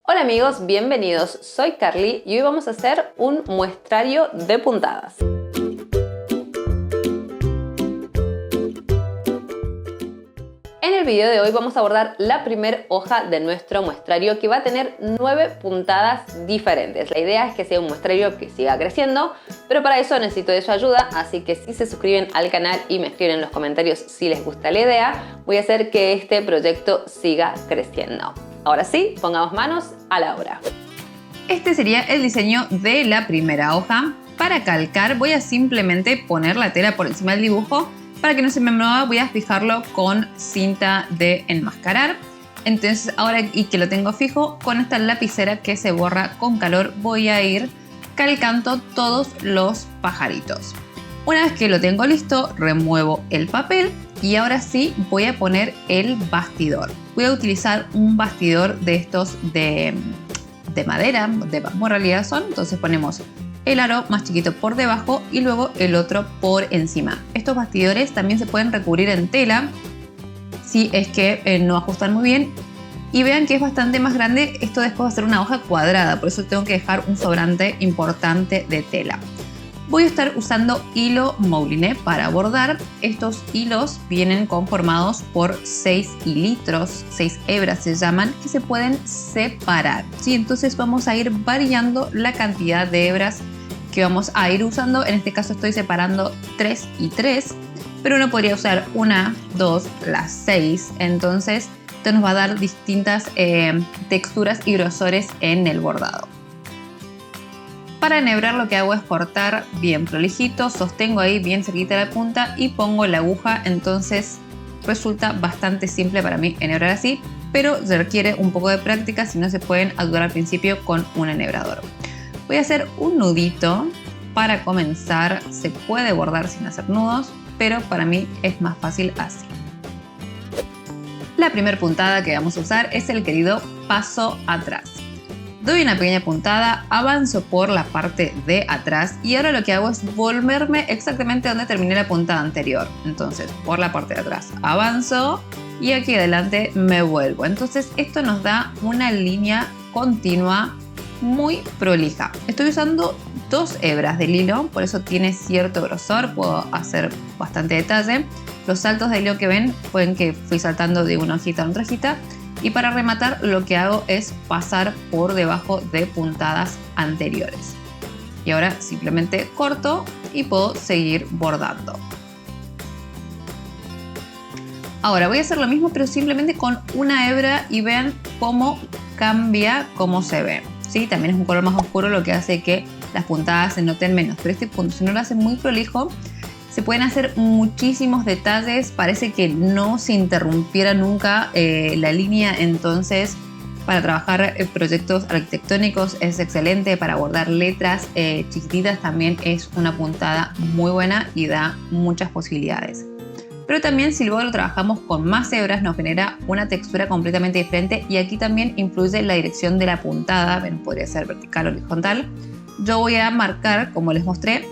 Hola amigos, bienvenidos, soy Carly y hoy vamos a hacer un muestrario de puntadas. En el video de hoy vamos a abordar la primera hoja de nuestro muestrario que va a tener 9 puntadas diferentes. La idea es que sea un muestrario que siga creciendo, pero para eso necesito de su ayuda, así que si se suscriben al canal y me escriben en los comentarios si les gusta la idea, voy a hacer que este proyecto siga creciendo. Ahora sí, pongamos manos a la obra. Este sería el diseño de la primera hoja. Para calcar voy a simplemente poner la tela por encima del dibujo. Para que no se me mueva voy a fijarlo con cinta de enmascarar. Entonces ahora y que lo tengo fijo, con esta lapicera que se borra con calor voy a ir calcando todos los pajaritos. Una vez que lo tengo listo, remuevo el papel y ahora sí voy a poner el bastidor. Voy a utilizar un bastidor de estos de madera, de bambú en realidad son. Entonces ponemos el aro más chiquito por debajo y luego el otro por encima. Estos bastidores también se pueden recubrir en tela si es que no ajustan muy bien. Y vean que es bastante más grande. Esto después va a ser una hoja cuadrada, por eso tengo que dejar un sobrante importante de tela. Voy a estar usando hilo mouliné para bordar. Estos hilos vienen conformados por 6 hilitos, 6 hebras se llaman, que se pueden separar, ¿sí? Entonces vamos a ir variando la cantidad de hebras que vamos a ir usando. En este caso estoy separando 3 y 3, pero uno podría usar 1, 2, las 6. Entonces esto nos va a dar distintas texturas y grosores en el bordado. Para enhebrar lo que hago es cortar bien prolijito, sostengo ahí bien cerquita de la punta y pongo la aguja. Entonces resulta bastante simple para mí enhebrar así, pero se requiere un poco de práctica, si no se pueden ayudar al principio con un enhebrador. Voy a hacer un nudito para comenzar. Se puede bordar sin hacer nudos, pero para mí es más fácil así. La primera puntada que vamos a usar es el querido paso atrás. Doy una pequeña puntada, avanzo por la parte de atrás y ahora lo que hago es volverme exactamente donde terminé la puntada anterior. Entonces por la parte de atrás avanzo y aquí adelante me vuelvo. Entonces esto nos da una línea continua muy prolija. Estoy usando 2 hebras del hilo, por eso tiene cierto grosor, puedo hacer bastante detalle. Los saltos de hilo que ven pueden que fui saltando de una hojita a otra hojita. Y para rematar lo que hago es pasar por debajo de puntadas anteriores. Y ahora simplemente corto y puedo seguir bordando. Ahora voy a hacer lo mismo pero simplemente con una hebra y vean cómo cambia, cómo se ve, ¿sí? También es un color más oscuro, lo que hace que las puntadas se noten menos. Pero este punto, si no lo hacen muy prolijo, se pueden hacer muchísimos detalles, parece que no se interrumpiera nunca la línea. Entonces para trabajar proyectos arquitectónicos es excelente, para bordar letras chiquititas también es una puntada muy buena y da muchas posibilidades. Pero también si luego lo trabajamos con más hebras nos genera una textura completamente diferente y aquí también influye la dirección de la puntada. Ven, podría ser vertical o horizontal. Yo voy a marcar, como les mostré,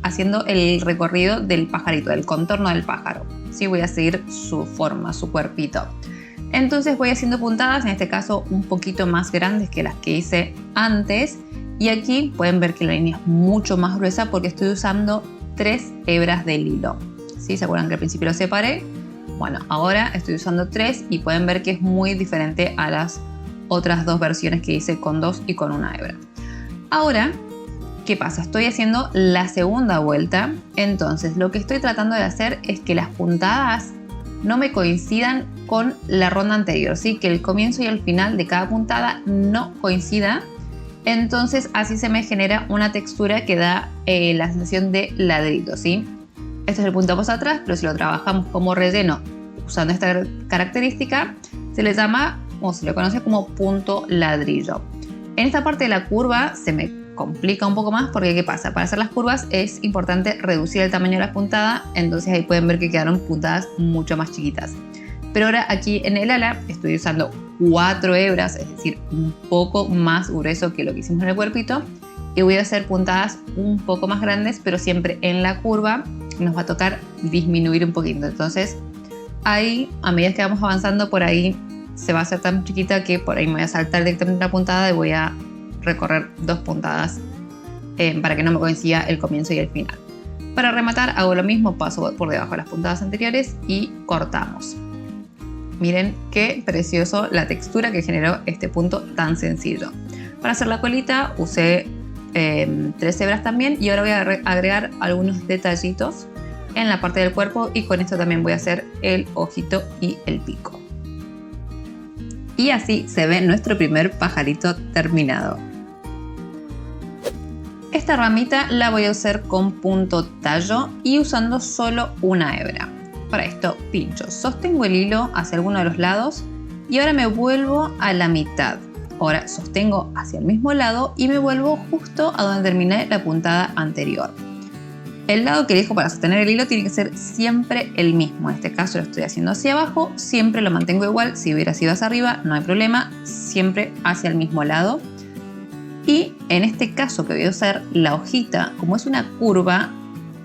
haciendo el recorrido del pajarito, del contorno del pájaro. ¿Sí? Voy a seguir su forma, su cuerpito. Entonces voy haciendo puntadas, en este caso un poquito más grandes que las que hice antes. Y aquí pueden ver que la línea es mucho más gruesa porque estoy usando 3 hebras del hilo. ¿Sí? ¿Se acuerdan que al principio lo separé? Bueno, ahora estoy usando 3 y pueden ver que es muy diferente a las otras 2 versiones que hice con 2 y con 1 hebra. Ahora, ¿qué pasa? Estoy haciendo la segunda vuelta. Entonces lo que estoy tratando de hacer es que las puntadas no me coincidan con la ronda anterior, ¿sí? Que el comienzo y el final de cada puntada no coincida. Entonces así se me genera una textura que da la sensación de ladrillo, ¿sí? Este es el punto paso atrás, pero si lo trabajamos como relleno usando esta característica, se le llama o se le conoce como punto ladrillo. En esta parte de la curva se me complica un poco más porque ¿qué pasa? Para hacer las curvas es importante reducir el tamaño de la puntada, entonces ahí pueden ver que quedaron puntadas mucho más chiquitas. Pero ahora aquí en el ala estoy usando 4 hebras, es decir, un poco más grueso que lo que hicimos en el cuerpito, y voy a hacer puntadas un poco más grandes, pero siempre en la curva nos va a tocar disminuir un poquito. Entonces ahí, a medida que vamos avanzando por ahí, se va a hacer tan chiquita que por ahí me voy a saltar directamente la puntada y voy a recorrer 2 puntadas para que no me coincida el comienzo y el final. Para rematar hago lo mismo, paso por debajo de las puntadas anteriores y cortamos. Miren qué precioso la textura que generó este punto tan sencillo. Para hacer la colita usé 3 hebras también y ahora voy a agregar algunos detallitos en la parte del cuerpo y con esto también voy a hacer el ojito y el pico. Y así se ve nuestro primer pajarito terminado. Esta ramita la voy a usar con punto tallo y usando solo una hebra. Para esto pincho, sostengo el hilo hacia alguno de los lados y ahora me vuelvo a la mitad. Ahora sostengo hacia el mismo lado y me vuelvo justo a donde terminé la puntada anterior. El lado que elijo para sostener el hilo tiene que ser siempre el mismo. En este caso lo estoy haciendo hacia abajo, siempre lo mantengo igual. Si hubiera sido hacia arriba no hay problema, siempre hacia el mismo lado. Y en este caso que voy a usar la hojita, como es una curva,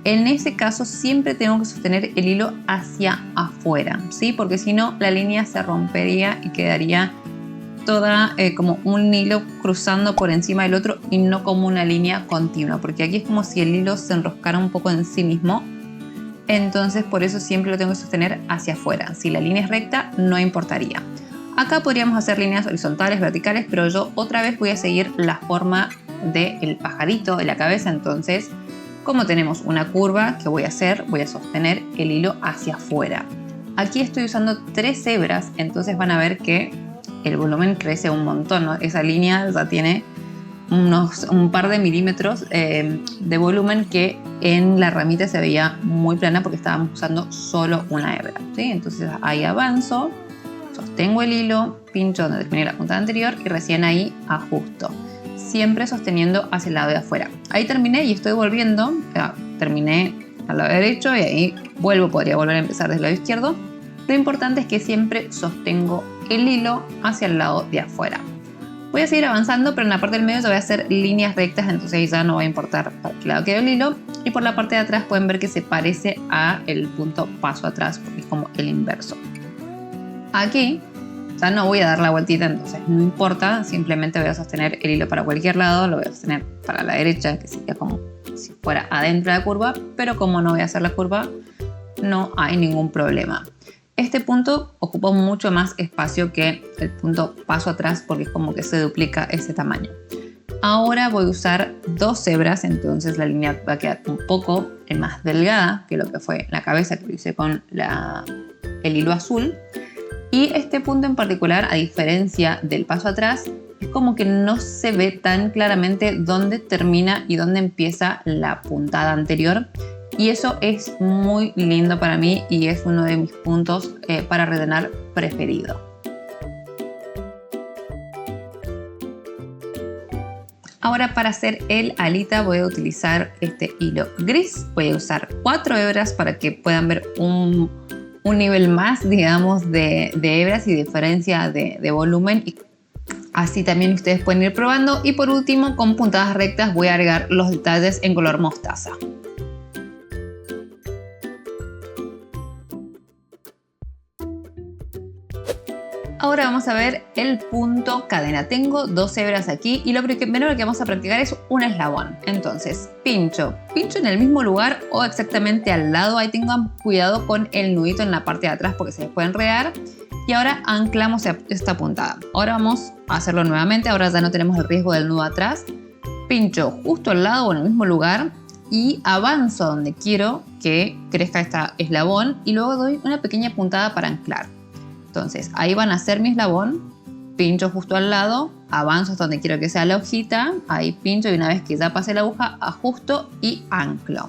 en ese caso siempre tengo que sostener el hilo hacia afuera, ¿sí? Porque si no la línea se rompería y quedaría toda como un hilo cruzando por encima del otro y no como una línea continua, porque aquí es como si el hilo se enroscara un poco en sí mismo. Entonces por eso siempre lo tengo que sostener hacia afuera. Si la línea es recta no importaría. Acá podríamos hacer líneas horizontales, verticales, pero yo otra vez voy a seguir la forma del pajarito, de la cabeza. Entonces, como tenemos una curva, ¿qué voy a hacer? Voy a sostener el hilo hacia afuera. Aquí estoy usando 3 hebras, entonces van a ver que el volumen crece un montón, ¿no? Esa línea ya tiene un par de milímetros de volumen que en la ramita se veía muy plana porque estábamos usando solo una hebra, ¿sí? Entonces ahí avanzo. Sostengo el hilo, pincho donde terminé la puntada anterior y recién ahí ajusto. Siempre sosteniendo hacia el lado de afuera. Ahí terminé y estoy volviendo. Terminé al lado derecho y ahí vuelvo. Podría volver a empezar desde el lado izquierdo. Lo importante es que siempre sostengo el hilo hacia el lado de afuera. Voy a seguir avanzando, pero en la parte del medio ya voy a hacer líneas rectas, entonces ya no va a importar para qué lado quedó el hilo. Y por la parte de atrás pueden ver que se parece a el punto paso atrás, porque es como el inverso. Aquí ya no voy a dar la vueltita, entonces no importa, simplemente voy a sostener el hilo para cualquier lado, lo voy a sostener para la derecha, que sería como si fuera adentro de la curva, pero como no voy a hacer la curva, no hay ningún problema. Este punto ocupa mucho más espacio que el punto paso atrás porque es como que se duplica ese tamaño. Ahora voy a usar 2 hebras, entonces la línea va a quedar un poco más delgada que lo que fue la cabeza que lo hice con el hilo azul. Y este punto en particular, a diferencia del paso atrás, es como que no se ve tan claramente dónde termina y dónde empieza la puntada anterior. Y eso es muy lindo para mí y es uno de mis puntos para rellenar preferido. Ahora para hacer el alita voy a utilizar este hilo gris. Voy a usar 4 hebras para que puedan ver un nivel más, digamos, de hebras y diferencia de volumen. Y así también ustedes pueden ir probando. Y por último, con puntadas rectas voy a agregar los detalles en color mostaza. Ahora vamos a ver el punto cadena. Tengo 2 hebras aquí y lo primero que vamos a practicar es un eslabón. Entonces pincho en el mismo lugar o exactamente al lado. Ahí tengan cuidado con el nudito en la parte de atrás porque se les puede enredar. Y ahora anclamos esta puntada. Ahora vamos a hacerlo nuevamente. Ahora ya no tenemos el riesgo del nudo atrás. Pincho justo al lado o en el mismo lugar y avanzo a donde quiero que crezca este eslabón y luego doy una pequeña puntada para anclar. Entonces ahí van a hacer mi eslabón, pincho justo al lado, avanzo hasta donde quiero que sea la hojita, ahí pincho y una vez que ya pasé la aguja, ajusto y anclo.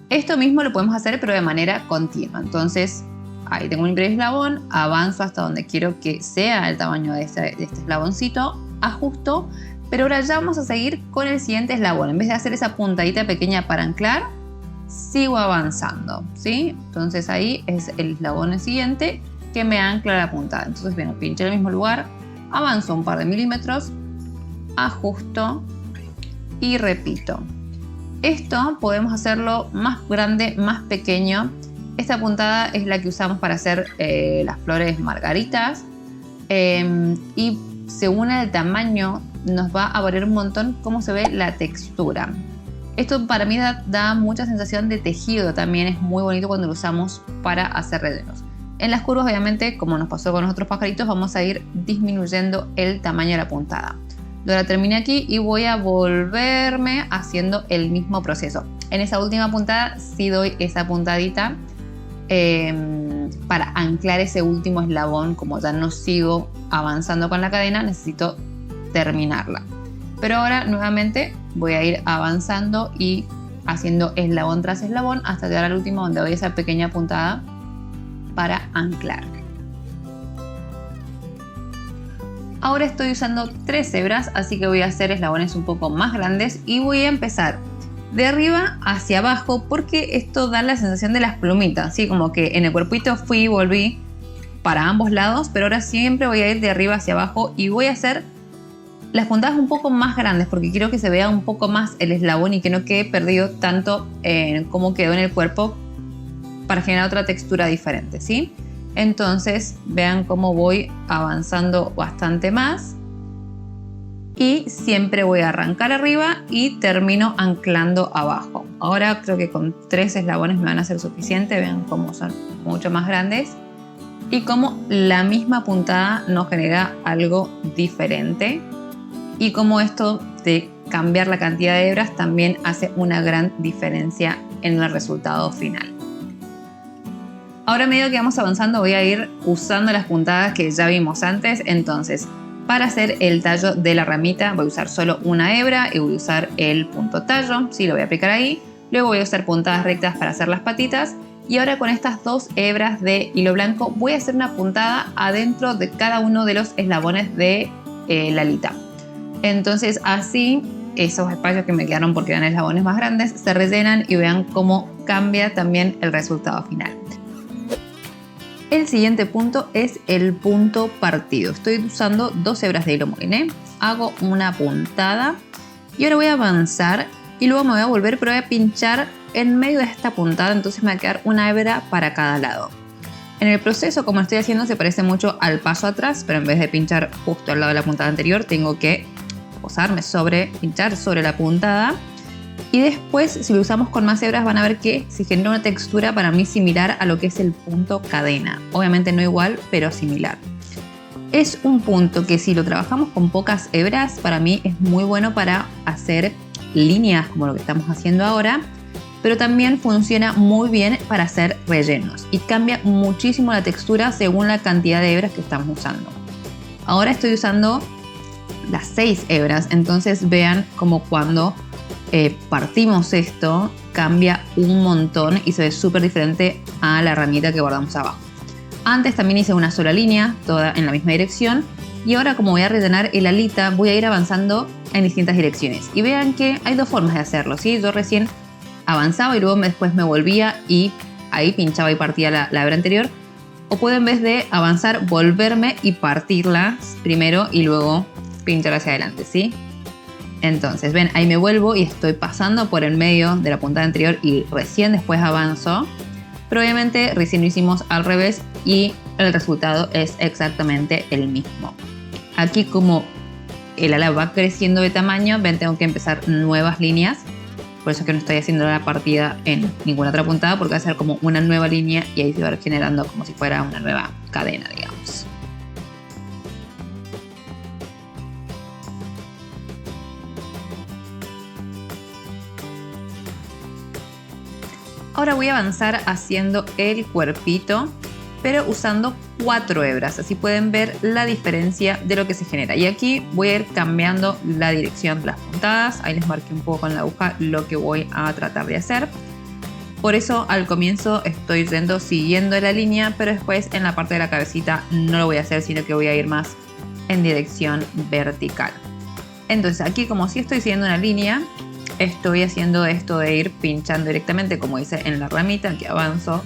Esto mismo lo podemos hacer pero de manera continua. Entonces ahí tengo un primer eslabón, avanzo hasta donde quiero que sea el tamaño de este eslaboncito, ajusto, pero ahora ya vamos a seguir con el siguiente eslabón. En vez de hacer esa puntadita pequeña para anclar, sigo avanzando, ¿sí? Entonces ahí es el eslabón siguiente que me ancla la puntada. Entonces, bueno, pinché en el mismo lugar, avanzo un par de milímetros, ajusto y repito. Esto podemos hacerlo más grande, más pequeño. Esta puntada es la que usamos para hacer las flores margaritas. Y según el tamaño nos va a variar un montón cómo se ve la textura. Esto para mí da mucha sensación de tejido, también es muy bonito cuando lo usamos para hacer rellenos. En las curvas, obviamente, como nos pasó con los otros pajaritos, vamos a ir disminuyendo el tamaño de la puntada. Ahora terminé aquí y voy a volverme haciendo el mismo proceso. En esa última puntada sí doy esa puntadita para anclar ese último eslabón. Como ya no sigo avanzando con la cadena, necesito terminarla. Pero ahora nuevamente voy a ir avanzando y haciendo eslabón tras eslabón hasta llegar al último, donde doy esa pequeña puntada para anclar. Ahora estoy usando 3 hebras, así que voy a hacer eslabones un poco más grandes y voy a empezar de arriba hacia abajo, porque esto da la sensación de las plumitas, ¿sí? Como que en el cuerpito fui y volví para ambos lados, pero ahora siempre voy a ir de arriba hacia abajo y voy a hacer las puntadas un poco más grandes porque quiero que se vea un poco más el eslabón y que no quede perdido tanto en cómo quedó en el cuerpo, para generar otra textura diferente, ¿sí? Entonces vean cómo voy avanzando bastante más y siempre voy a arrancar arriba y termino anclando abajo. Ahora creo que con 3 eslabones me van a ser suficiente. Vean cómo son mucho más grandes y cómo la misma puntada nos genera algo diferente, y cómo esto de cambiar la cantidad de hebras también hace una gran diferencia en el resultado final. Ahora, a medida que vamos avanzando, voy a ir usando las puntadas que ya vimos antes. Entonces, para hacer el tallo de la ramita voy a usar solo una hebra y voy a usar el punto tallo, sí, lo voy a aplicar ahí. Luego voy a usar puntadas rectas para hacer las patitas. Y ahora con estas 2 hebras de hilo blanco voy a hacer una puntada adentro de cada uno de los eslabones de la alita. Entonces así esos espacios que me quedaron porque eran eslabones más grandes se rellenan y vean cómo cambia también el resultado final. El siguiente punto es el punto partido. Estoy usando 2 hebras de hilo moliné, hago una puntada y ahora voy a avanzar y luego me voy a volver, pero voy a pinchar en medio de esta puntada, entonces me va a quedar una hebra para cada lado. En el proceso, como lo estoy haciendo, se parece mucho al paso atrás, pero en vez de pinchar justo al lado de la puntada anterior, tengo que posarme pinchar sobre la puntada. Y después, si lo usamos con más hebras, van a ver que se genera una textura para mí similar a lo que es el punto cadena. Obviamente no igual, pero similar. Es un punto que si lo trabajamos con pocas hebras, para mí es muy bueno para hacer líneas como lo que estamos haciendo ahora, pero también funciona muy bien para hacer rellenos y cambia muchísimo la textura según la cantidad de hebras que estamos usando. Ahora estoy usando las 6 hebras, entonces vean como cuando partimos esto cambia un montón y se ve súper diferente a la ramita que guardamos abajo. Antes también hice una sola línea, toda en la misma dirección, y ahora como voy a rellenar el alita voy a ir avanzando en distintas direcciones. Y vean que hay 2 formas de hacerlo, ¿sí? Yo recién avanzaba y luego después me volvía y ahí pinchaba y partía la hebra anterior. O puedo, en vez de avanzar, volverme y partirla primero y luego pinchar hacia adelante, ¿sí? Entonces, ven, ahí me vuelvo y estoy pasando por el medio de la puntada anterior y recién después avanzo. Pero obviamente recién lo hicimos al revés y el resultado es exactamente el mismo. Aquí, como el ala va creciendo de tamaño, ven, tengo que empezar nuevas líneas. Por eso es que no estoy haciendo la partida en ninguna otra puntada, porque va a ser como una nueva línea y ahí se va a ir generando como si fuera una nueva cadena, digamos. Ahora voy a avanzar haciendo el cuerpito, pero usando 4 hebras. Así pueden ver la diferencia de lo que se genera. Y aquí voy a ir cambiando la dirección de las puntadas. Ahí les marqué un poco con la aguja lo que voy a tratar de hacer. Por eso al comienzo estoy siguiendo la línea, pero después en la parte de la cabecita no lo voy a hacer, sino que voy a ir más en dirección vertical. Entonces aquí, como si estoy siguiendo una línea, estoy haciendo esto de ir pinchando directamente, como hice en la ramita, que avanzo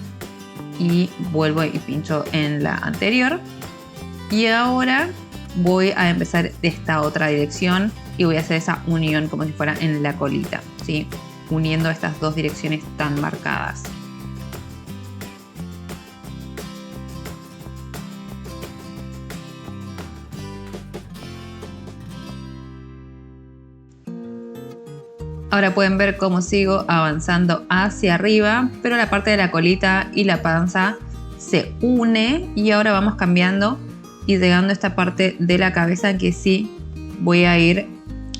y vuelvo y pincho en la anterior. Y ahora voy a empezar de esta otra dirección y voy a hacer esa unión como si fuera en la colita, ¿sí? Uniendo estas 2 direcciones tan marcadas. Ahora pueden ver cómo sigo avanzando hacia arriba, pero la parte de la colita y la panza se une y ahora vamos cambiando y llegando a esta parte de la cabeza que sí voy a ir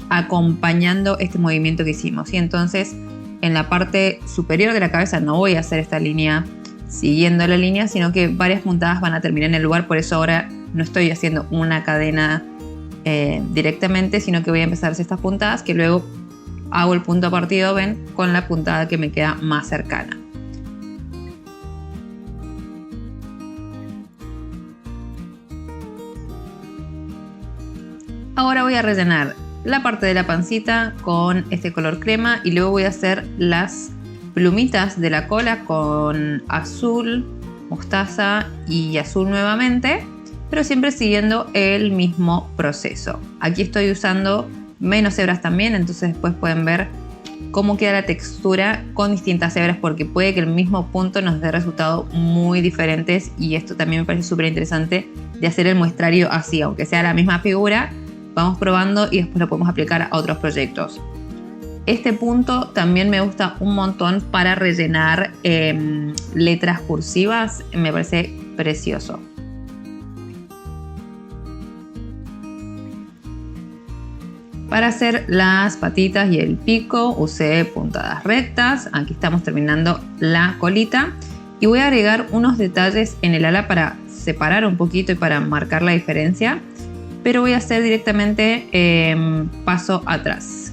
acompañando este movimiento que hicimos. Y entonces en la parte superior de la cabeza no voy a hacer esta línea siguiendo la línea, sino que varias puntadas van a terminar en el lugar. Por eso ahora no estoy haciendo una cadena directamente, sino que voy a empezar a hacer estas puntadas que luego hago el punto partido, ven, con la puntada que me queda más cercana. Ahora voy a rellenar la parte de la pancita con este color crema y luego voy a hacer las plumitas de la cola con azul, mostaza y azul nuevamente, pero siempre siguiendo el mismo proceso. Aquí estoy usando menos hebras también, entonces después pueden ver cómo queda la textura con distintas hebras, porque puede que el mismo punto nos dé resultados muy diferentes, y esto también me parece súper interesante de hacer el muestrario así, aunque sea la misma figura, vamos probando y después lo podemos aplicar a otros proyectos. Este punto también me gusta un montón para rellenar letras cursivas, me parece precioso. Para hacer las patitas y el pico usé puntadas rectas. Aquí estamos terminando la colita y voy a agregar unos detalles en el ala para separar un poquito y para marcar la diferencia, pero voy a hacer directamente paso atrás.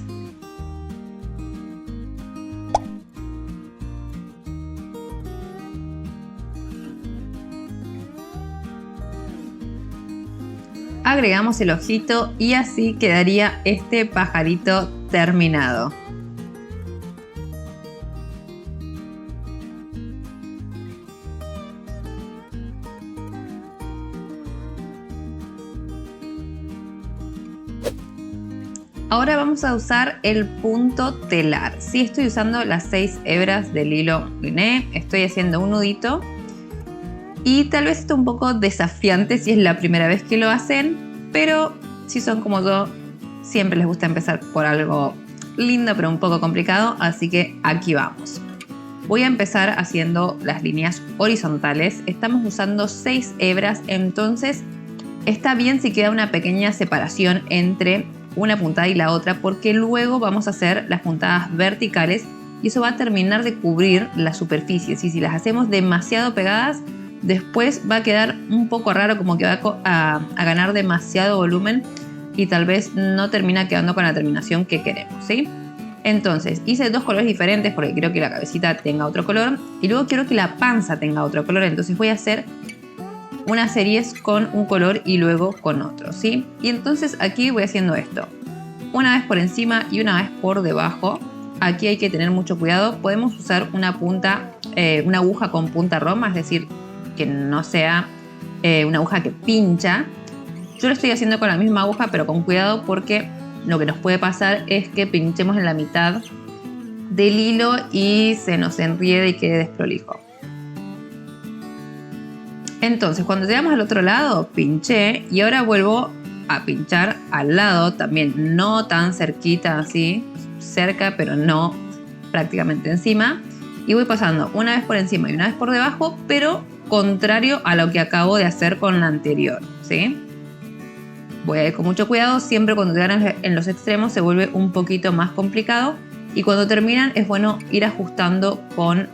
Agregamos el ojito y así quedaría este pajarito terminado. Ahora vamos a usar el punto telar. Sí, estoy usando las 6 hebras del hilo Moulinet, estoy haciendo un nudito. Y tal vez esté un poco desafiante si es la primera vez que lo hacen, pero si son como yo, siempre les gusta empezar por algo lindo pero un poco complicado, así que aquí vamos. Voy a empezar haciendo las líneas horizontales. Estamos usando 6 hebras, entonces está bien si queda una pequeña separación entre una puntada y la otra, porque luego vamos a hacer las puntadas verticales y eso va a terminar de cubrir la superficie. Si las hacemos demasiado pegadas, después va a quedar un poco raro, como que va a ganar demasiado volumen y tal vez no termina quedando con la terminación que queremos, ¿sí? Entonces hice 2 colores diferentes porque quiero que la cabecita tenga otro color y luego quiero que la panza tenga otro color. Entonces voy a hacer unas series con un color y luego con otro, ¿sí? Y entonces aquí voy haciendo esto, una vez por encima y una vez por debajo. Aquí hay que tener mucho cuidado. Podemos usar una aguja con punta roma, es decir, que no sea una aguja que pincha. Yo lo estoy haciendo con la misma aguja, pero con cuidado, porque lo que nos puede pasar es que pinchemos en la mitad del hilo y se nos enriede y quede desprolijo. Entonces, cuando llegamos al otro lado, pinché y ahora vuelvo a pinchar al lado también, no tan cerquita así, cerca, pero no prácticamente encima. Y voy pasando una vez por encima y una vez por debajo, pero contrario a lo que acabo de hacer con la anterior, ¿sí? Voy a ir con mucho cuidado. Siempre cuando llegan en los extremos se vuelve un poquito más complicado, y cuando terminan es bueno ir ajustando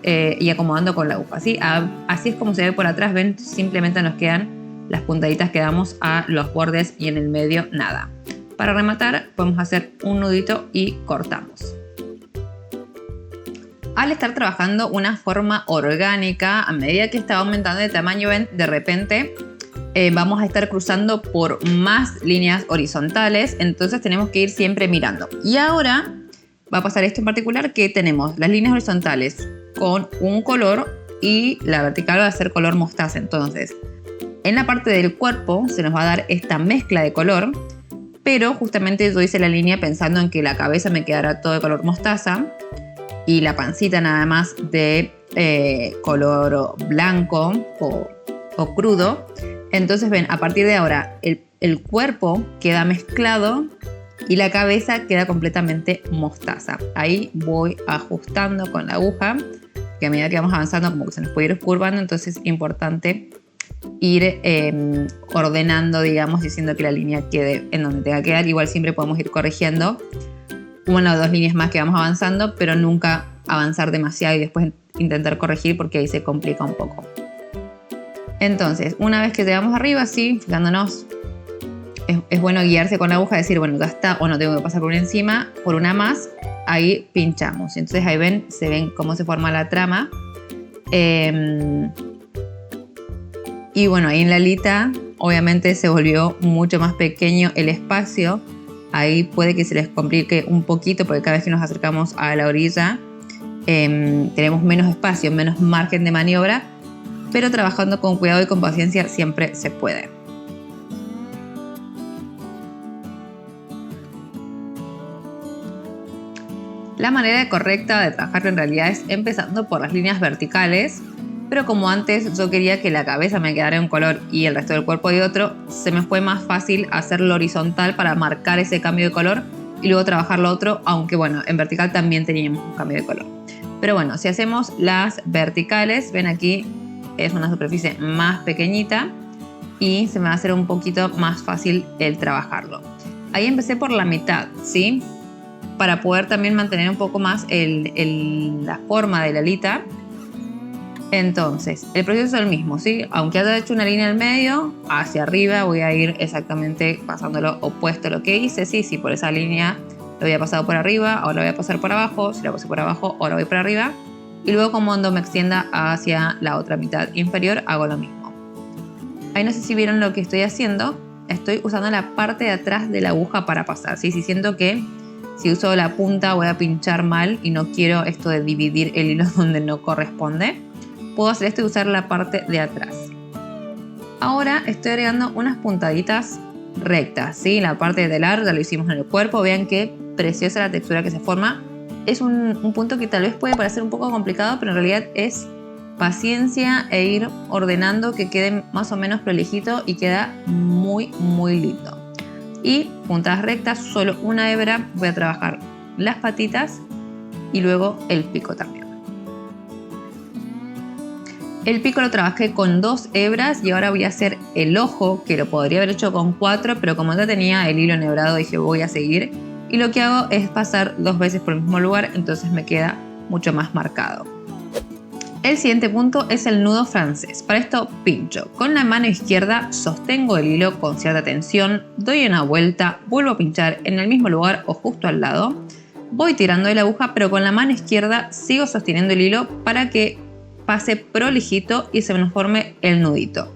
y acomodando con la aguja, ¿sí? Así es como se ve por atrás. Ven, simplemente nos quedan las puntaditas que damos a los bordes y en el medio nada. Para rematar podemos hacer un nudito y cortamos. Al estar trabajando una forma orgánica, a medida que está aumentando de tamaño, ven, de repente vamos a estar cruzando por más líneas horizontales, entonces tenemos que ir siempre mirando. Y ahora va a pasar esto en particular, que tenemos las líneas horizontales con un color y la vertical va a ser color mostaza. Entonces, en la parte del cuerpo se nos va a dar esta mezcla de color, pero justamente yo hice la línea pensando en que la cabeza me quedara todo de color mostaza y la pancita nada más de color blanco o crudo. Entonces ven, a partir de ahora el cuerpo queda mezclado y la cabeza queda completamente mostaza. Ahí voy ajustando con la aguja, que a medida que vamos avanzando como que se nos puede ir curvando, entonces es importante ir ordenando, digamos, diciendo que la línea quede en donde tenga que quedar. Igual siempre podemos ir corrigiendo una o dos líneas más que vamos avanzando, pero nunca avanzar demasiado y después intentar corregir porque ahí se complica un poco. Entonces, una vez que llegamos arriba, así, fijándonos, es bueno guiarse con la aguja, decir, bueno, ya está, o no tengo que pasar por encima, por una más, ahí pinchamos. Entonces ahí ven, se ven cómo se forma la trama. Y bueno, ahí en la alita, obviamente se volvió mucho más pequeño el espacio. Ahí puede que se les complique un poquito, porque cada vez que nos acercamos a la orilla, tenemos menos espacio, menos margen de maniobra, pero trabajando con cuidado y con paciencia siempre se puede. La manera correcta de trabajar en realidad es empezando por las líneas verticales, pero como antes yo quería que la cabeza me quedara de un color y el resto del cuerpo de otro, se me fue más fácil hacerlo horizontal para marcar ese cambio de color y luego trabajar lo otro, aunque bueno, en vertical también teníamos un cambio de color. Pero bueno, si hacemos las verticales, ven aquí es una superficie más pequeñita y se me va a hacer un poquito más fácil el trabajarlo. Ahí empecé por la mitad, ¿sí? Para poder también mantener un poco más la forma de la alita. Entonces, el proceso es el mismo, ¿sí? Aunque haya hecho una línea al medio, hacia arriba voy a ir exactamente pasando lo opuesto a lo que hice. Sí, por esa línea lo había pasado por arriba, ahora voy a pasar por abajo. Si lo pasé por abajo, ahora voy por arriba. Y luego cuando me extienda hacia la otra mitad inferior, hago lo mismo. Ahí no sé si vieron lo que estoy haciendo. Estoy usando la parte de atrás de la aguja para pasar, ¿sí? Si siento que si uso la punta voy a pinchar mal y no quiero esto de dividir el hilo donde no corresponde, puedo hacer esto y usar la parte de atrás. Ahora estoy agregando unas puntaditas rectas, ¿sí? La parte de telar ya lo hicimos en el cuerpo. Vean qué preciosa la textura que se forma. Es un punto que tal vez puede parecer un poco complicado, pero en realidad es paciencia e ir ordenando que quede más o menos prolijito y queda muy lindo. Y puntadas rectas, solo una hebra, voy a trabajar las patitas y luego el pico también. El pico lo trabajé con 2 hebras y ahora voy a hacer el ojo, que lo podría haber hecho con 4, pero como ya tenía el hilo enhebrado dije voy a seguir. Y lo que hago es pasar 2 veces por el mismo lugar, entonces me queda mucho más marcado. El siguiente punto es el nudo francés. Para esto pincho. Con la mano izquierda sostengo el hilo con cierta tensión, doy una vuelta, vuelvo a pinchar en el mismo lugar o justo al lado. Voy tirando de la aguja, pero con la mano izquierda sigo sosteniendo el hilo para que pase prolijito y se nos forme el nudito.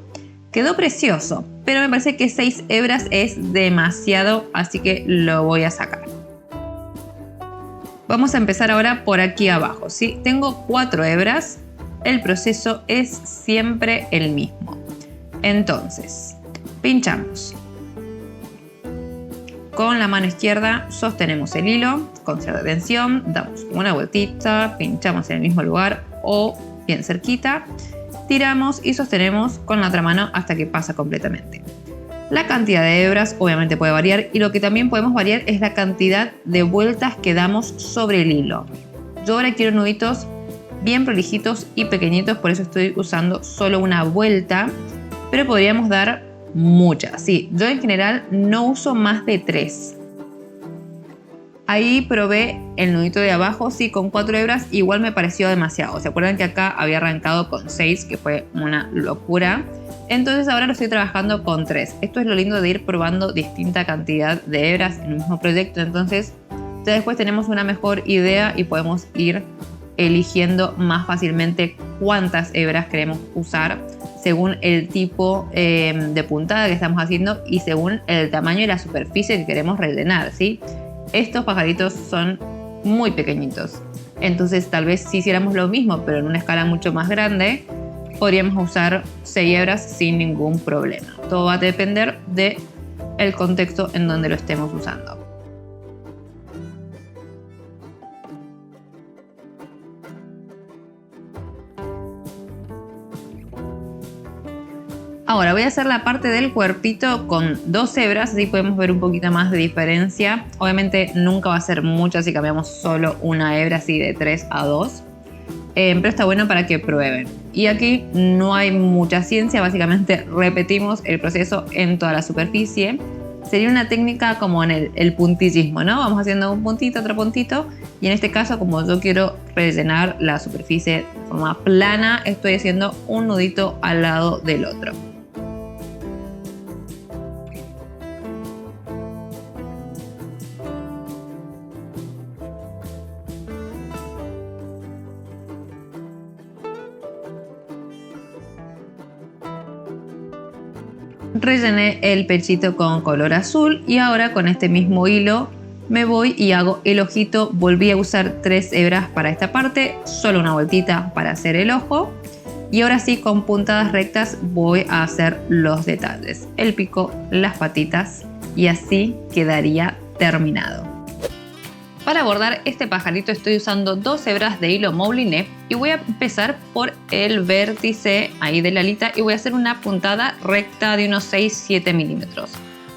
Quedó precioso, pero me parece que 6 hebras es demasiado, así que lo voy a sacar. Vamos a empezar ahora por aquí abajo, ¿sí? Tengo 4 hebras. El proceso es siempre el mismo. Entonces, pinchamos. Con la mano izquierda sostenemos el hilo con cierta tensión, damos una vueltita, pinchamos en el mismo lugar o bien cerquita, tiramos y sostenemos con la otra mano hasta que pasa completamente. La cantidad de hebras obviamente puede variar y lo que también podemos variar es la cantidad de vueltas que damos sobre el hilo. Yo ahora quiero nuditos bien prolijitos y pequeñitos, por eso estoy usando solo una vuelta, pero podríamos dar muchas. Sí, yo en general no uso más de 3. Ahí probé el nudito de abajo, sí, con 4 hebras, igual me pareció demasiado. ¿Se acuerdan que acá había arrancado con 6, que fue una locura? Entonces ahora lo estoy trabajando con 3. Esto es lo lindo de ir probando distinta cantidad de hebras en el mismo proyecto, entonces ya después tenemos una mejor idea y podemos ir eligiendo más fácilmente cuántas hebras queremos usar según el tipo de puntada que estamos haciendo y según el tamaño y la superficie que queremos rellenar, ¿sí? Estos pajaritos son muy pequeñitos, entonces tal vez si hiciéramos lo mismo pero en una escala mucho más grande podríamos usar 6 hebras sin ningún problema. Todo va a depender del contexto en donde lo estemos usando. Ahora voy a hacer la parte del cuerpito con 2 hebras, así podemos ver un poquito más de diferencia. Obviamente nunca va a ser mucho si cambiamos solo una hebra, así de 3 a 2. Pero está bueno para que prueben. Y aquí no hay mucha ciencia, básicamente repetimos el proceso en toda la superficie. Sería una técnica como en el puntillismo, ¿no? Vamos haciendo un puntito, otro puntito. Y en este caso, como yo quiero rellenar la superficie de forma plana, estoy haciendo un nudito al lado del otro. Rellené el pechito con color azul y ahora con este mismo hilo me voy y hago el ojito. Volví a usar 3 hebras para esta parte, solo una vueltita para hacer el ojo. Y ahora sí, con puntadas rectas voy a hacer los detalles, el pico, las patitas, y así quedaría terminado. Para bordar este pajarito estoy usando 2 hebras de hilo mouliné y voy a empezar por el vértice ahí de la alita y voy a hacer una puntada recta de unos 6-7 milímetros.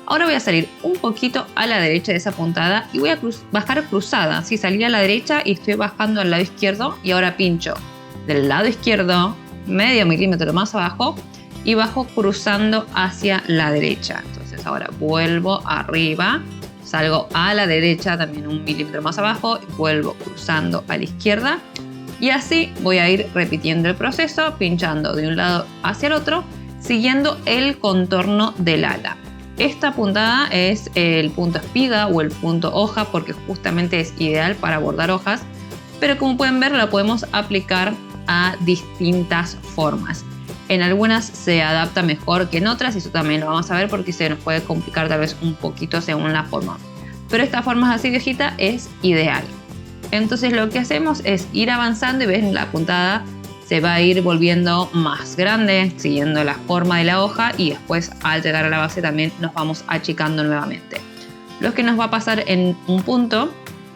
Ahora voy a salir un poquito a la derecha de esa puntada y voy a bajar cruzada. Si salí a la derecha y estoy bajando al lado izquierdo, y ahora pincho del lado izquierdo medio milímetro más abajo y bajo cruzando hacia la derecha. Entonces ahora vuelvo arriba. Salgo a la derecha, también 1 milímetro más abajo, y vuelvo cruzando a la izquierda. Y así voy a ir repitiendo el proceso, pinchando de un lado hacia el otro, siguiendo el contorno del ala. Esta puntada es el punto espiga o el punto hoja porque justamente es ideal para bordar hojas. Pero como pueden ver, la podemos aplicar a distintas formas. En algunas se adapta mejor que en otras y eso también lo vamos a ver porque se nos puede complicar tal vez un poquito según la forma. Pero esta forma así viejita es ideal. Entonces lo que hacemos es ir avanzando y ven la puntada se va a ir volviendo más grande siguiendo la forma de la hoja y después al llegar a la base también nos vamos achicando nuevamente. Lo que nos va a pasar en un punto,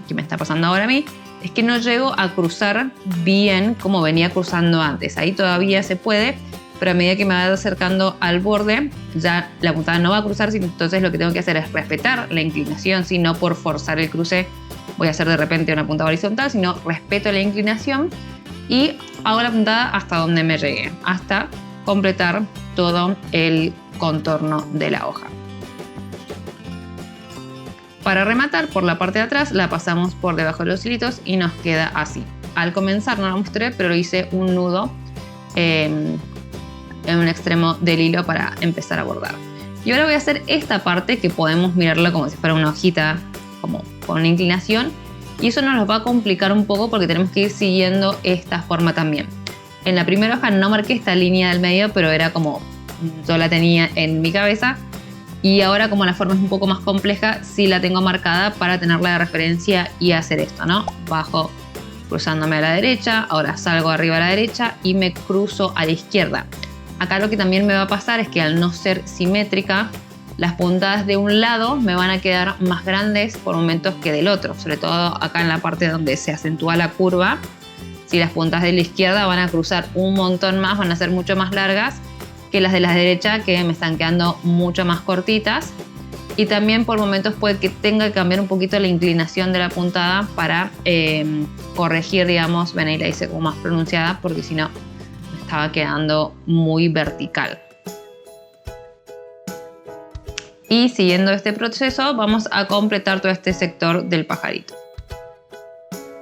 que me está pasando ahora a mí, es que no llego a cruzar bien como venía cruzando antes. Ahí todavía se puede, pero a medida que me vaya acercando al borde, ya la puntada no va a cruzar, entonces lo que tengo que hacer es respetar la inclinación, si no por forzar el cruce voy a hacer de repente una puntada horizontal, sino respeto la inclinación y hago la puntada hasta donde me llegue, hasta completar todo el contorno de la hoja. Para rematar, por la parte de atrás la pasamos por debajo de los hilitos y nos queda así. Al comenzar no la mostré, pero hice un nudo en un extremo del hilo para empezar a bordar. Y ahora voy a hacer esta parte que podemos mirarla como si fuera una hojita, como con una inclinación. Y eso nos lo va a complicar un poco porque tenemos que ir siguiendo esta forma también. En la primera hoja no marqué esta línea del medio, pero era como yo la tenía en mi cabeza. Y ahora como la forma es un poco más compleja, sí la tengo marcada para tenerla de referencia y hacer esto, ¿no? Bajo cruzándome a la derecha, ahora salgo arriba a la derecha y me cruzo a la izquierda. Acá lo que también me va a pasar es que al no ser simétrica, las puntadas de un lado me van a quedar más grandes por momentos que del otro, sobre todo acá en la parte donde se acentúa la curva. Si las puntas de la izquierda van a cruzar un montón más, van a ser mucho más largas que las de la derecha, que me están quedando mucho más cortitas. Y también por momentos puede que tenga que cambiar un poquito la inclinación de la puntada para corregir, digamos, ven ahí la hice como más pronunciada porque si no me estaba quedando muy vertical. Y siguiendo este proceso vamos a completar todo este sector del pajarito.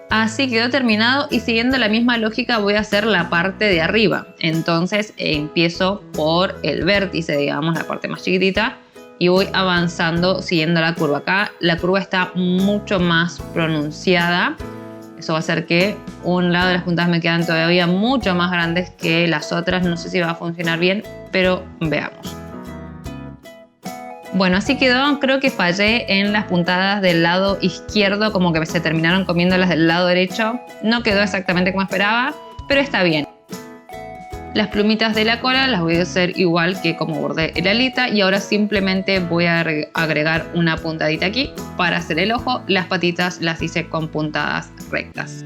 Así quedó terminado y siguiendo la misma lógica voy a hacer la parte de arriba. Entonces empiezo por el vértice, digamos, la parte más chiquitita y voy avanzando siguiendo la curva. Acá la curva está mucho más pronunciada. Eso va a hacer que un lado de las puntadas me quedan todavía mucho más grandes que las otras. No sé si va a funcionar bien, pero veamos. Bueno, así quedó. Creo que fallé en las puntadas del lado izquierdo, como que se terminaron comiendo las del lado derecho. No quedó exactamente como esperaba, pero está bien. Las plumitas de la cola las voy a hacer igual que como bordé el alita y ahora simplemente voy a agregar una puntadita aquí para hacer el ojo. Las patitas las hice con puntadas rectas.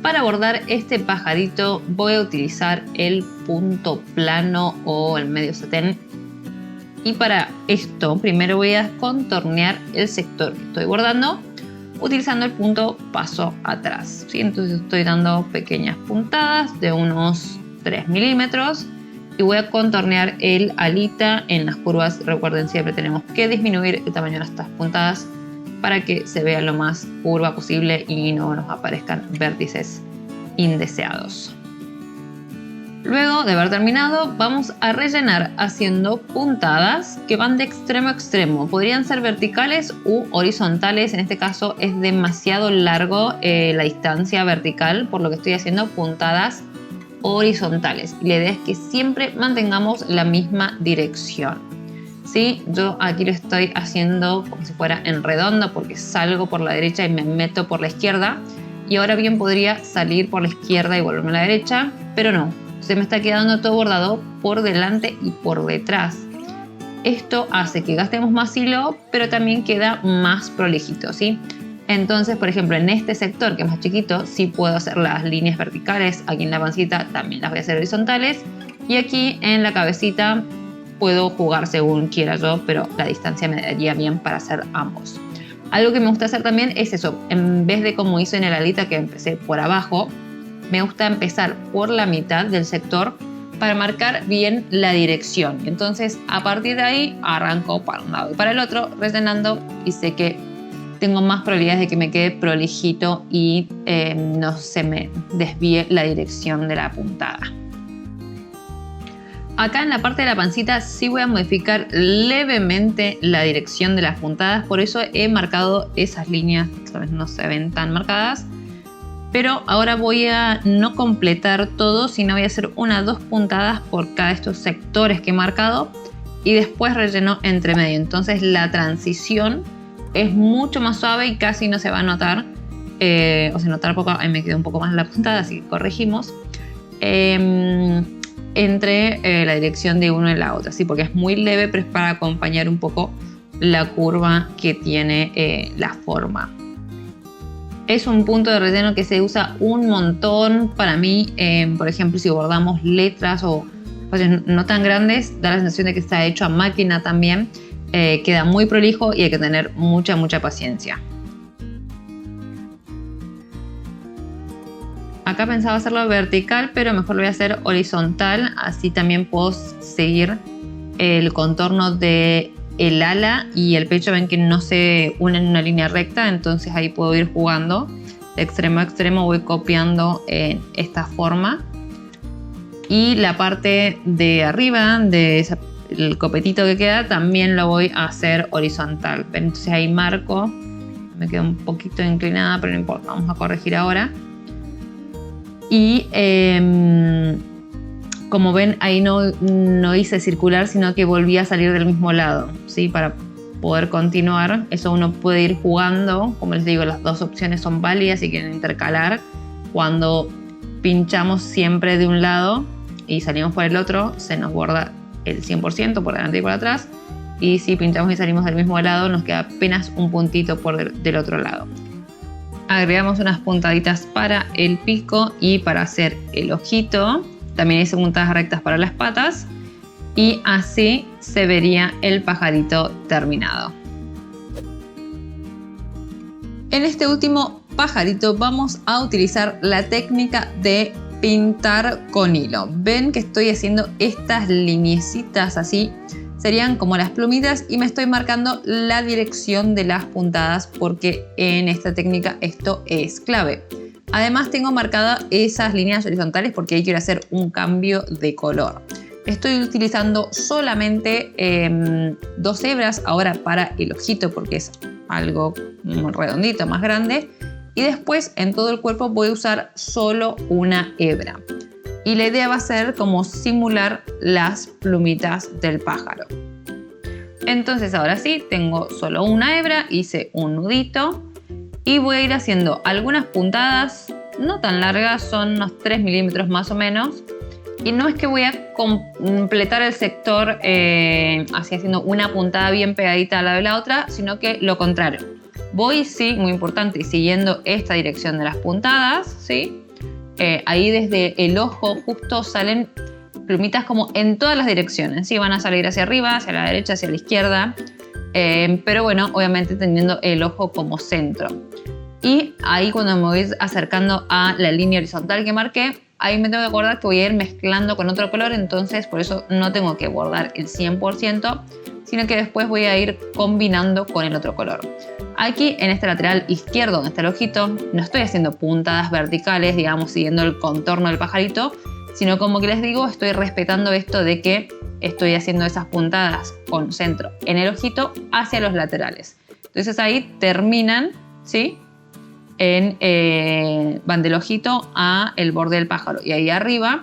Para bordar este pajarito voy a utilizar el punto plano o el medio satén. Y para esto primero voy a contornear el sector que estoy bordando utilizando el punto paso atrás, ¿sí? Entonces estoy dando pequeñas puntadas de unos 3 milímetros y voy a contornear el alita en las curvas. Recuerden, siempre tenemos que disminuir el tamaño de estas puntadas para que se vea lo más curva posible y no nos aparezcan vértices indeseados. Luego de haber terminado, vamos a rellenar haciendo puntadas que van de extremo a extremo. Podrían ser verticales u horizontales. En este caso es demasiado largo la distancia vertical, por lo que estoy haciendo puntadas horizontales. Y la idea es que siempre mantengamos la misma dirección, ¿sí? Yo aquí lo estoy haciendo como si fuera en redondo porque salgo por la derecha y me meto por la izquierda. Y ahora bien podría salir por la izquierda y volverme a la derecha, pero no. Se me está quedando todo bordado por delante y por detrás. Esto hace que gastemos más hilo, pero también queda más prolijito, ¿sí? Entonces, por ejemplo, en este sector que es más chiquito, sí puedo hacer las líneas verticales. Aquí en la pancita también las voy a hacer horizontales. Y aquí en la cabecita puedo jugar según quiera yo, pero la distancia me daría bien para hacer ambos. Algo que me gusta hacer también es eso. En vez de como hice en el alita, que empecé por abajo, me gusta empezar por la mitad del sector para marcar bien la dirección. Entonces, a partir de ahí, arranco para un lado y para el otro, rellenando, y sé que tengo más probabilidades de que me quede prolijito y no se me desvíe la dirección de la puntada. Acá en la parte de la pancita sí voy a modificar levemente la dirección de las puntadas, por eso he marcado esas líneas, tal vez no se ven tan marcadas. Pero ahora voy a no completar todo, sino voy a hacer 1 o 2 puntadas por cada de estos sectores que he marcado y después relleno entre medio. Entonces la transición es mucho más suave y casi no se va a notar, o se notará poco. Ahí me quedó un poco más la puntada, así que corregimos. Entre la dirección de uno y la otra, ¿sí? Porque es muy leve, pero es para acompañar un poco la curva que tiene la forma. Es un punto de relleno que se usa un montón para mí. Por ejemplo, si bordamos letras o espacios no tan grandes, da la sensación de que está hecho a máquina también. Queda muy prolijo y hay que tener mucha paciencia. Acá pensaba hacerlo vertical, pero mejor lo voy a hacer horizontal. Así también puedo seguir el contorno de el ala y el pecho. Ven que no se unen en una línea recta, entonces ahí puedo ir jugando de extremo a extremo, voy copiando esta forma. Y la parte de arriba el copetito que queda también lo voy a hacer horizontal. Entonces ahí marco, me queda un poquito inclinada, pero no importa, vamos a corregir ahora. Y como ven, ahí no hice circular, sino que volví a salir del mismo lado, ¿sí? Para poder continuar. Eso uno puede ir jugando. Como les digo, las dos opciones son válidas si quieren intercalar. Cuando pinchamos siempre de un lado y salimos por el otro, se nos borda el 100% por delante y por atrás. Y si pinchamos y salimos del mismo lado, nos queda apenas un puntito del otro lado. Agregamos unas puntaditas para el pico y para hacer el ojito. También hice puntadas rectas para las patas y así se vería el pajarito terminado. En este último pajarito vamos a utilizar la técnica de pintar con hilo. Ven que estoy haciendo estas lineecitas así, serían como las plumitas, y me estoy marcando la dirección de las puntadas porque en esta técnica esto es clave. Además tengo marcadas esas líneas horizontales porque ahí quiero hacer un cambio de color. Estoy utilizando solamente 2 hebras ahora para el ojito porque es algo redondito, más grande. Y después en todo el cuerpo voy a usar solo una hebra. Y la idea va a ser como simular las plumitas del pájaro. Entonces ahora sí, tengo solo una hebra, hice un nudito. Y voy a ir haciendo algunas puntadas, no tan largas, son unos 3 milímetros más o menos. Y no es que voy a completar el sector así haciendo una puntada bien pegadita a la de la otra, sino que lo contrario. Voy, sí, muy importante, siguiendo esta dirección de las puntadas, ¿sí? ahí desde el ojo justo salen plumitas como en todas las direcciones, ¿sí? Van a salir hacia arriba, hacia la derecha, hacia la izquierda, pero bueno, obviamente teniendo el ojo como centro. Y ahí cuando me voy acercando a la línea horizontal que marqué, ahí me tengo que acordar que voy a ir mezclando con otro color, entonces por eso no tengo que bordar el 100%, sino que después voy a ir combinando con el otro color. Aquí en este lateral izquierdo, donde está el ojito, no estoy haciendo puntadas verticales, digamos, siguiendo el contorno del pajarito, sino como que les digo, estoy respetando esto de que estoy haciendo esas puntadas con centro en el ojito hacia los laterales. Entonces ahí terminan, ¿sí? Van del ojito a el borde del pájaro. Y ahí arriba,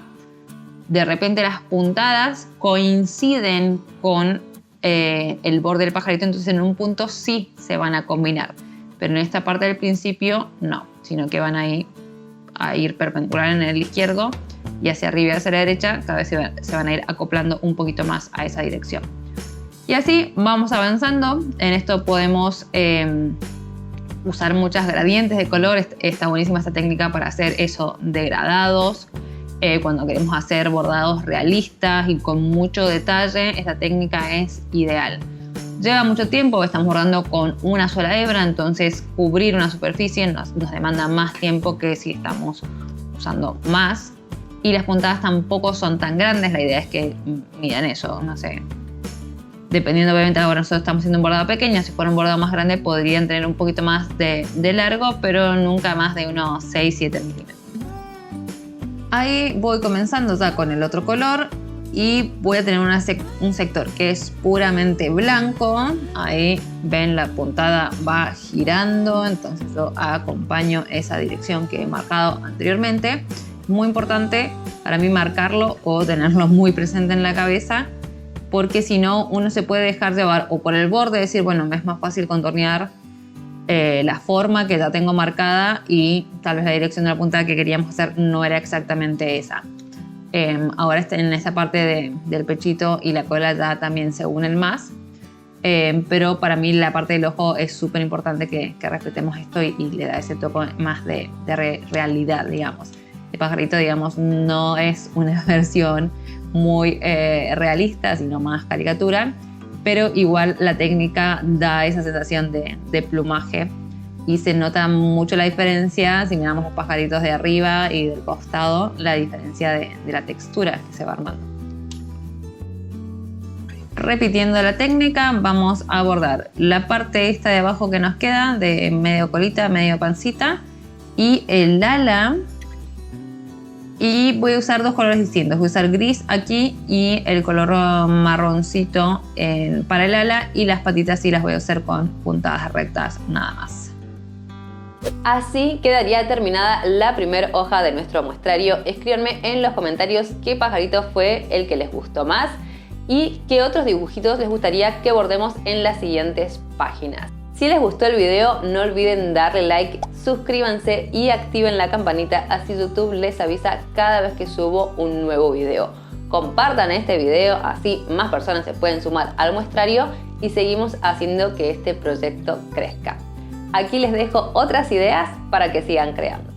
de repente las puntadas coinciden con el borde del pajarito, entonces en un punto sí se van a combinar. Pero en esta parte del principio no, sino que van a ir perpendicular en el izquierdo y hacia arriba y hacia la derecha, cada vez se van a ir acoplando un poquito más a esa dirección. Y así vamos avanzando. En esto podemos usar muchas gradientes de color. Está buenísima esta técnica para hacer eso, degradados. Cuando queremos hacer bordados realistas y con mucho detalle, esta técnica es ideal. Lleva mucho tiempo, estamos bordando con una sola hebra, entonces cubrir una superficie nos demanda más tiempo que si estamos usando más. Y las puntadas tampoco son tan grandes, la idea es que midan eso, no sé. Dependiendo, obviamente, ahora nosotros estamos haciendo un bordado pequeño, si fuera un bordado más grande podrían tener un poquito más de largo, pero nunca más de unos 6-7 milímetros. Ahí voy comenzando ya con el otro color y voy a tener un sector que es puramente blanco. Ahí ven, la puntada va girando, entonces yo acompaño esa dirección que he marcado anteriormente. Muy importante para mí marcarlo o tenerlo muy presente en la cabeza, porque si no uno se puede dejar llevar o por el borde, decir, bueno, me es más fácil contornear la forma que ya tengo marcada y tal vez la dirección de la puntada que queríamos hacer no era exactamente esa. Ahora en esa parte del pechito y la cola ya también se unen más, pero para mí la parte del ojo es súper importante que respetemos esto y le da ese toque más de realidad, digamos. El pajarito, digamos, no es una versión muy realista, sino más caricatura, pero igual la técnica da esa sensación de plumaje y se nota mucho la diferencia si miramos los pajaritos de arriba y del costado, la diferencia de la textura que se va armando. Repitiendo la técnica, vamos a bordar la parte esta de abajo que nos queda, de medio colita, medio pancita, y el ala. Y voy a usar dos colores distintos. Voy a usar gris aquí y el color marroncito para el ala, y las patitas sí las voy a hacer con puntadas rectas nada más. Así quedaría terminada la primera hoja de nuestro muestrario. Escríbanme en los comentarios qué pajarito fue el que les gustó más y qué otros dibujitos les gustaría que bordemos en las siguientes páginas. Si les gustó el video, no olviden darle like, suscríbanse y activen la campanita, así YouTube les avisa cada vez que subo un nuevo video. Compartan este video, así más personas se pueden sumar al muestrario y seguimos haciendo que este proyecto crezca. Aquí les dejo otras ideas para que sigan creando.